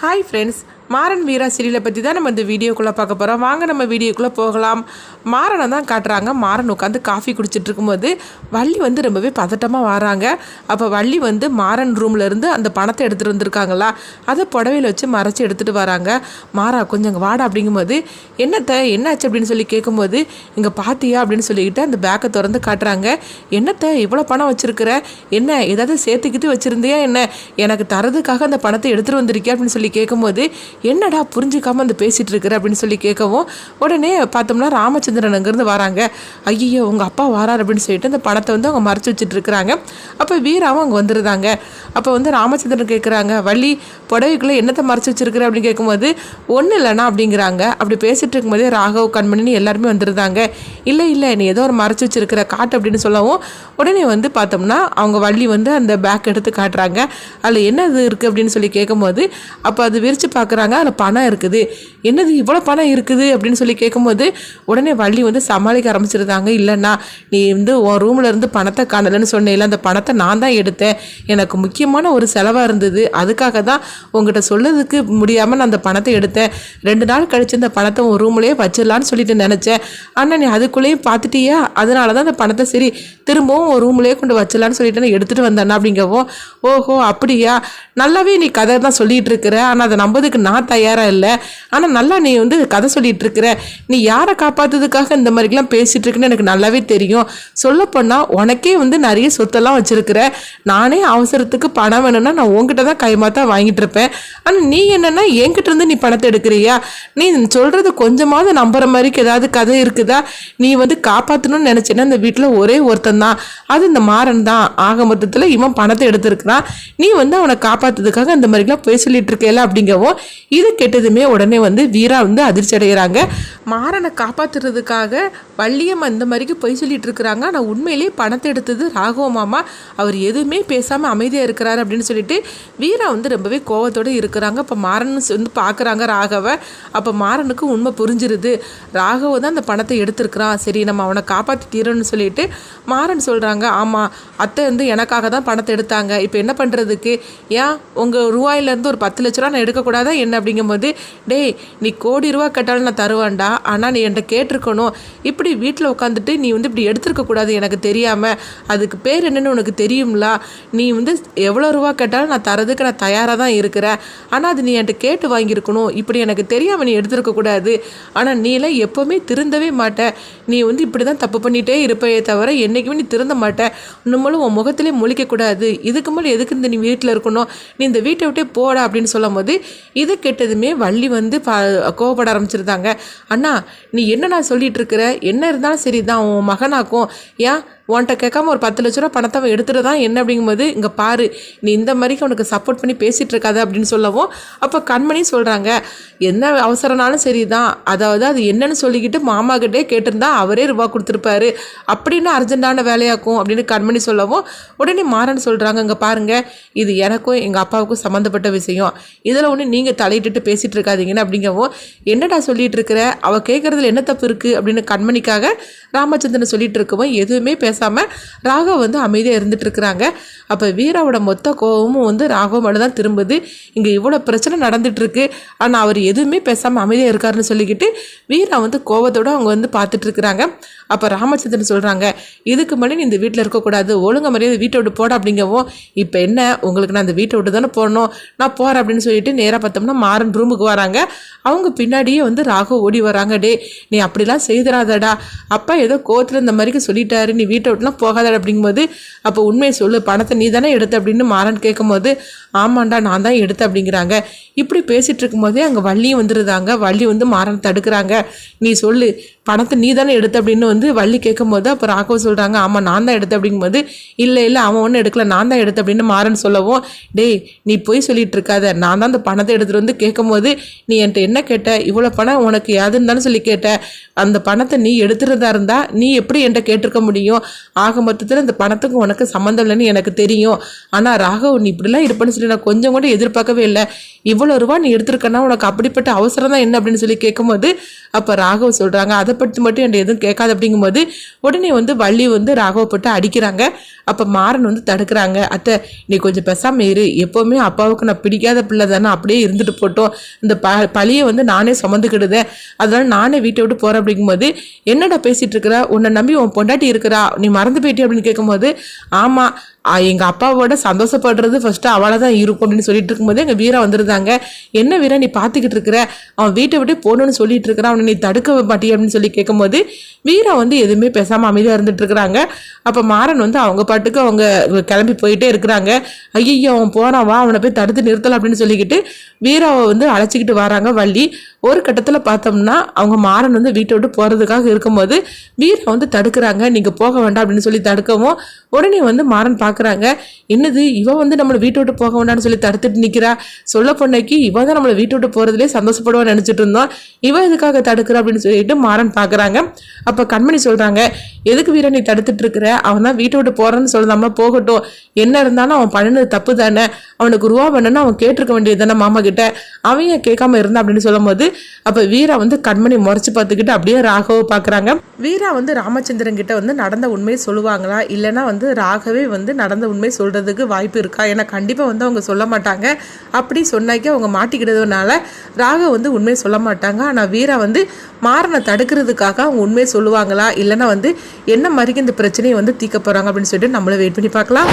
Hi friends, Maran வீரா சீரியலை பற்றி தான் நம்ம இந்த வீடியோக்குள்ளே பார்க்க போகிறோம். வாங்க நம்ம வீடியோக்குள்ளே போகலாம். மாறனை தான் காட்டுறாங்க. மாறன் உட்காந்து காஃபி குடிச்சிட்டு இருக்கும்போது வள்ளி ரொம்பவே பதட்டமாக வராங்க. அப்போ வள்ளி மாறன் ரூம்லேருந்து அந்த பணத்தை எடுத்துகிட்டு வந்திருக்காங்களா, அதை புடவையில் வச்சு மறைச்சி எடுத்துகிட்டு வராங்க. மாறா கொஞ்சம் வாடா அப்படிங்கும்போது என்னாச்சு அப்படின்னு சொல்லி கேட்கும்போது, இங்கே பார்த்தியா அப்படின்னு சொல்லிக்கிட்டு அந்த பேக்கை திறந்து காட்டுறாங்க. என்னத்தை இவ்வளோ பணம் வச்சுருக்கிற, என்ன ஏதாவது சேர்த்துக்கிட்டு வச்சுருந்தியா என்ன, எனக்கு தரதுக்காக அந்த பணத்தை எடுத்துகிட்டு வந்திருக்கியா அப்படின்னு சொல்லி கேட்கும்போது, என்னடா புரிஞ்சிக்காமல் அந்த பேசிகிட்டு இருக்கிற அப்படின்னு சொல்லி கேட்கவும், உடனே பார்த்தோம்னா ராமச்சந்திரன் அங்கேருந்து வராங்க. ஐயோ உங்கள் அப்பா வரார் அப்படின்னு சொல்லிட்டு அந்த பணத்தை அவங்க மறைச்சி வச்சுட்டு இருக்கிறாங்க. அப்போ வீராவும் அங்கே வந்துடுறாங்க. அப்போ ராமச்சந்திரன் கேட்குறாங்க, வள்ளி புடவைக்குள்ளே என்னத்தை மறைச்சி வச்சிருக்கிற அப்படின்னு கேட்கும்போது, ஒன்றும் இல்லைண்ணா அப்படிங்கிறாங்க. அப்படி பேசிகிட்டு இருக்கும்போதே ராகவ் கண்மணி எல்லாருமே வந்துருந்தாங்க. இல்லை நீ ஏதோ ஒரு மறைச்சி வச்சிருக்கிற காட்டு அப்படின்னு சொல்லவும், உடனே பார்த்தோம்னா அவங்க வள்ளி அந்த பேக் எடுத்து காட்டுறாங்க. அதில் என்ன இது இருக்குது அப்படின்னு சொல்லி கேட்கும்போது, அப்போ அது விரித்து பார்க்குறாங்க. அதில் பணம் இருக்குது. என்னது இவ்வளோ பணம் இருக்குது அப்படின்னு சொல்லி கேட்கும்போது, உடனே வள்ளி சமாளிக்க ஆரம்பிச்சிருந்தாங்க. இல்லைண்ணா நீ உன் ரூமில் இருந்து பணத்தை காணலைன்னு சொன்னேன், அந்த பணத்தை நான் தான் எடுத்தேன், எனக்கு முக்கியமான ஒரு செலவாக இருந்தது, அதுக்காக தான் உங்கள்கிட்ட சொல்லதுக்கு முடியாமல் நான் அந்த பணத்தை எடுத்தேன். 2 நாள் கழிச்சு அந்த பணத்தை உன் ரூம்லேயே வச்சிடலான்னு சொல்லிட்டு நினச்சேன். ஆனால் நீ அதுக்குள்ளேயும் பார்த்துட்டியா, அதனால தான் அந்த பணத்தை சரி திரும்பவும் ஒரு ரூம்லேயே கொண்டு வச்சிடலான்னு சொல்லிட்டு நான் எடுத்துகிட்டு வந்தேன்னா அப்படிங்கவும், ஓஹோ அப்படியா, நல்லாவே நீ கதை தான் சொல்லிகிட்டு இருக்கிற, ஆனால் அதை நம்பதுக்கு நான் தயாராக இல்லை. ஆனால் நல்லா நீ கதை சொல்லிகிட்டு இருக்கிற, நீ யாரை காப்பாற்றுறதுக்காக இந்த மாதிரிலாம் பேசிகிட்டு இருக்குன்னு எனக்கு நல்லாவே தெரியும். சொல்லப்போனால் உனக்கே நிறைய சொத்தெல்லாம் வச்சுருக்கிற, நானே அவசரத்துக்கு பணம் வேணும்னா நான் உங்ககிட்ட தான் கைமாத்தா வாங்கிட்டு இருப்பேன். ஆனால் நீ என்னென்னா என்கிட்ட இருந்து நீ பணத்தை எடுக்கிறியா, நீ சொல்கிறது கொஞ்சமாவது நம்புற மாதிரிக்கு ஏதாவது கதை இருக்குதா, நீ காப்பாற்றணும்னு நினச்சேன்னா இந்த வீட்டில் ஒரே ஒருத்தன் தான், அது இந்த மாறன் தான். ஆக மொத்தத்தில் இவன் பணத்தை எடுத்திருக்கிறான், நீ அவனை காப்பாற்றுறதுக்காக இந்த மாதிரிலாம் போய் சொல்லிட்டு இருக்கல அப்படிங்கவும், இது கெட்டதுமே உடனே வீரா அதிர்ச்சி அடைகிறாங்க. மாறனை காப்பாற்றுறதுக்காக வள்ளியம்மா இந்த மாதிரிக்கு பொய் சொல்லிட்டு இருக்கிறாங்க. ஆனால் உண்மையிலேயே பணத்தை எடுத்தது ராகவ மாமா, அவர் எதுவுமே பேசாமல் அமைதியாக இருக்கிறாரு அப்படின்னு சொல்லிட்டு வீரா ரொம்பவே கோவத்தோடு இருக்கிறாங்க. அப்போ மாறன் பார்க்குறாங்க ராகவை. அப்போ மாறனுக்கு உண்மை புரிஞ்சிருது, ராகவ தான் அந்த பணத்தை எடுத்திருக்கிறான், சரி நம்ம அவனை காப்பாற்றி தீரணும்னு சொல்லிட்டு மாறன் சொல்கிறாங்க. ஆமாம் அத்தை எனக்காக தான் பணத்தை எடுத்தாங்க, இப்போ என்ன பண்ணுறதுக்கு, ஏன் உங்கள் ரூபாயிலேருந்து ஒரு 10 லட்ச ரூபா நான் எடுக்கக்கூடாதா என்ன அப்படிங்கும்போது, டேய் நீ கோடி ரூபா கேட்டாலும் நான் தருவேன்டா, ஆனால் நீ என்கிட்ட கேட்டிருக்கணும், இப்படி வீட்டில் உட்காந்துட்டு நீ இப்படி எடுத்துருக்கக்கூடாது, எனக்கு தெரியாமல், அதுக்கு பேர் என்னென்னு உனக்கு தெரியும்லா, நீ எவ்வளோ ரூபா கேட்டாலும் நான் தரதுக்கு நான் தயாராக தான் இருக்கிறேன், ஆனால் அது நீ என்கிட்ட கேட்டு வாங்கியிருக்கணும், இப்படி எனக்கு தெரியாமல் நீ எடுத்துருக்கக்கூடாது, ஆனால் நீலாம் எப்போவுமே திருந்தவே மாட்டேன், நீ இப்படி தான் தப்பு பண்ணிகிட்டே இருப்பையே தவிர என்றைக்குமே நீ திருந்த மாட்டேன், நம்மளும் உன் முகத்திலே முழிக்கக்கூடாது, இதுக்கு மேலே எதுக்கு நீ வீட்டில் இருக்கணும், நீ இந்த வீட்டை விட்டே போடா அப்படின்னு சொல்லும் போது, இது கெட்டதுமே வள்ளி கோவப்பட ஆரம்பிச்சிருந்தாங்க. அண்ணா நீ என்னண்ணா சொல்லிட்டு இருக்கிற, என்ன இருந்தாலும் சரி தான் உன் மகனாக்கும், ஏன் உன்கிட்ட கேட்காம ஒரு 10 லட்ச ரூபா பணத்தை அவன் எடுத்துகிட்டு தான் என்ன அப்படிங்கும்போது, இங்கே பாரு நீ இந்த மாதிரிக்கு அவனுக்கு சப்போர்ட் பண்ணி பேசிகிட்டு இருக்காது அப்படின்னு சொல்லவும், அப்போ கண்மணி சொல்கிறாங்க, என்ன அவசரனாலும் சரி தான், அதாவது அது என்னன்னு சொல்லிக்கிட்டு மாமா கிட்டே கேட்டிருந்தா அவரே ரூபா கொடுத்துருப்பாரு, அப்படின்னு அர்ஜென்ட்டான வேலையாக்கும் அப்படின்னு கண்மணி சொல்லவும், உடனே மாறன் சொல்கிறாங்க, இங்கே பாருங்கள் இது எனக்கும் எங்கள் அப்பாவுக்கும் சம்மந்தப்பட்ட விஷயம், இதில் ஒன்று நீங்கள் தலையிட்டு பேசிகிட்டு இருக்காதீங்கன்னு அப்படிங்கவும், என்னடா சொல்லிட்டு இருக்கிற, அவள் கேட்குறதுல என்ன தப்பு இருக்குது அப்படின்னு கண்மணிக்காக ராமச்சந்திரன் சொல்லிட்டு இருக்கவும், எதுவுமே பேசாமல் ராகவ் அமைதியாக இருந்துட்டு இருக்கிறாங்க. அப்போ வீராவோட மொத்த கோவமும் ராகவ் மேலே தான் திரும்புது. இங்கே இவ்வளோ பிரச்சனை நடந்துட்டு இருக்கு, ஆனால் அவர் எதுவுமே பேசாமல் அமைதியாக இருக்காருன்னு சொல்லிக்கிட்டு வீரா கோவத்தோடு அவங்க பார்த்துட்டு இருக்கிறாங்க. அப்போ ராமச்சந்திரன் சொல்கிறாங்க, இதுக்கு முன்னாடி இந்த வீட்டில் இருக்கக்கூடாது, ஒழுங்கு மரியாதை வீட்டை விட்டு போட அப்படிங்கவும், இப்போ என்ன உங்களுக்கு நான் அந்த வீட்டை விட்டு தானே போடணும், நான் போகிறேன் அப்படின்னு சொல்லிட்டு நேராக பார்த்தோம்னா மாறன் ரூமுக்கு வராங்க. அவங்க பின்னாடியே ராகவ் ஓடி வராங்க. டே நீ அப்படிலாம் செய்திடாதடா, அப்பா ஏதோ கோவத்தில் இந்த மாதிரிக்கு சொல்லிட்டாரு, நீ வீட்டை விட்டுலாம் போகாத அப்படிங்கும்போது, அப்போ உண்மையை சொல்லு, பணத்தை நீ தானே எடுத்த அப்படின்னு மாறன் கேட்கும்போது, ஆமாண்டா நான் தான் எடுத்தேன் அப்படிங்கிறாங்க. இப்படி பேசிகிட்டு இருக்கும்போதே அங்கே வள்ளியும் வந்துருந்தாங்க. வள்ளி மாறன் தடுக்கிறாங்க. நீ சொல்லு பணத்தை நீ தானே எடுத்த அப்படின்னு வள்ளி கேட்கும்போது, அப்போ ராகவ் சொல்கிறாங்க, ஆமாம் நான் தான் எடுத்தேன் அப்படிங்கும்போது, இல்லை அவன் ஒன்றும் எடுக்கல நான் தான் எடுத்தேன் அப்படின்னு மாறன் சொல்லவும், டேய் நீ போய் சொல்லிட்டு இருக்காத, நான் தான் அந்த பணத்தை எடுத்துகிட்டு கேட்கும்போது, நீ என்கிட்ட என்ன கேட்ட, இவ்வளோ பணம் உனக்கு யாதுன்னு தானே சொல்லி கேட்டேன், அந்த பணத்தை நீ எடுத்துகிறதா இருந்தால் நீ எப்படி என்கிட்ட கேட்டிருக்க முடியும், ஆக மொத்தத்தில் இந்த பணத்துக்கு உனக்கு சம்மந்தம் இல்லைன்னு எனக்கு தெரியும், ஆனால் ராகவ் நீ இப்படிலாம் இருப்பேன்னு சொல்லி நான் கொஞ்சம் கூட எதிர்பார்க்கவே இல்லை, இவ்வளோ ரூபா நீ எடுத்திருக்கன்னா உனக்கு அப்படிப்பட்ட அவசரம் தான் என்ன அப்படின்னு சொல்லி கேட்கும்போது, அப்போ ராகவ் சொல்கிறாங்க, அதை பற்றி மட்டும் என்கிட்ட எதுவும் கேட்காது அப்படி அப்படிங்கும்போது உடனே வந்து வள்ளி வந்து ராகவ போட்டு அடிக்கிறாங்க. அப்போ மாறன் வந்து தடுக்கிறாங்க. அத்தை நீ கொஞ்சம் பெசாம இரு, எப்போவுமே அப்பாவுக்கு நான் பிடிக்காத பிள்ளை தானே, அப்படியே இருந்துட்டு போட்டோம், இந்த பழியை வந்து நானே சுமந்துக்கிடுதேன், அதனால நானே வீட்டை விட்டு போகிறேன் அப்படிங்கும்போது என்னடா பேசிகிட்டு இருக்கிறா, உன்னை நம்பி உன் பொண்டாட்டி இருக்கிறா, நீ மறந்து போயிட்டி அப்படின்னு கேட்கும்போது ஆமாம் எங்கள் அப்பாவோட சந்தோஷப்படுறது ஃபஸ்ட்டு அவளை தான் இருக்கும் அப்படின்னு சொல்லிட்டு இருக்கும்போது எங்கள் வீரா வந்துருந்தாங்க. என்ன வீரா நீ பார்த்துக்கிட்டு இருக்கிற, அவன் வீட்டை விட்டு போகணுன்னு சொல்லிட்டு இருக்கிறான், அவனை நீ தடுக்க மாட்டிய அப்படின்னு சொல்லி கேட்கும்போது வீரா வந்து எதுவுமே பேசாமல் அமைதியாக இருந்துட்டு இருக்கிறாங்க. அப்போ மாறன் வந்து அவங்க பாட்டுக்கு அவங்க கிளம்பி போயிட்டே இருக்கிறாங்க. ஐயோ அவன் போனான், வா அவனை போய் தடுத்து நிறுத்தலாம் அப்படின்னு சொல்லிக்கிட்டு வீராவை வந்து அழைச்சிக்கிட்டு வராங்க வள்ளி. ஒரு கட்டத்தில் பார்த்தோம்னா அவங்க மாறன் வந்து வீட்டை விட்டு போகிறதுக்காக இருக்கும்போது வீரா வந்து தடுக்கிறாங்க. நீங்கள் போக வேண்டாம் அப்படின்னு சொல்லி தடுக்கவும் உடனே வந்து மாறன் பார்க்குறாங்க, என்னது இவன் வந்து நம்மளை வீட்டை விட்டு போக வேண்டாம்னு சொல்லி தடுத்துட்டு நிற்கிறா, சொல்ல பொண்ணைக்கு இவன் தான் நம்மளை வீட்டை விட்டு போகிறதுலே சந்தோஷப்படுவான்னு நினச்சிட்டு இருந்தோம், இவன் எதுக்காக தடுக்கிறா அப்படின்னு சொல்லிட்டு மாறன் பார்க்குறாங்க. அப்போ கண்மணி சொல்கிறாங்க, எதுக்கு வீரா நீ தடுத்துட்டு இருக்கிற, அவன் தான் வீட்டை விட்டு போகிறேன்னு சொல்லாமல் போகட்டும், என்ன இருந்தாலும் அவன் பண்ணினது தப்பு தானே, அவனுக்கு ரூபா வேணும்னா அவன் கேட்டிருக்க வேண்டியது தானே மாமா கிட்ட, அவன் ஏன் கேட்காம இருந்தான் அப்படின்னு சொல்லும் போது அப்போ வீரா வந்து கண்மணி முறைச்சு பார்த்துக்கிட்டு அப்படியே ராகவை பார்க்குறாங்க. வீரா வந்து ராமச்சந்திரன் கிட்ட வந்து நடந்த உண்மையை சொல்லுவாங்களா, இல்லைன்னா வந்து ராகவே வந்து நடந்த உண்மை சொல்கிறதுக்கு வாய்ப்பு இருக்கா, ஏன்னா கண்டிப்பாக வந்து அவங்க சொல்ல மாட்டாங்க. அப்படி சொன்னாக்கி அவங்க மாட்டிக்கிட்டதுனால ராக வந்து உண்மையை சொல்ல மாட்டாங்க. ஆனால் வீரா வந்து மாறனை தடுக்கிறதுக்காக அவங்க உண்மையை சொல்லுவாங்களா, இல்லைன்னா வந்து என்ன மாதிரி இந்த பிரச்சனையை வந்து தீர்க்க போகிறாங்க அப்படின்னு சொல்லிட்டு நம்மளை வெயிட் பண்ணி பார்க்கலாம்.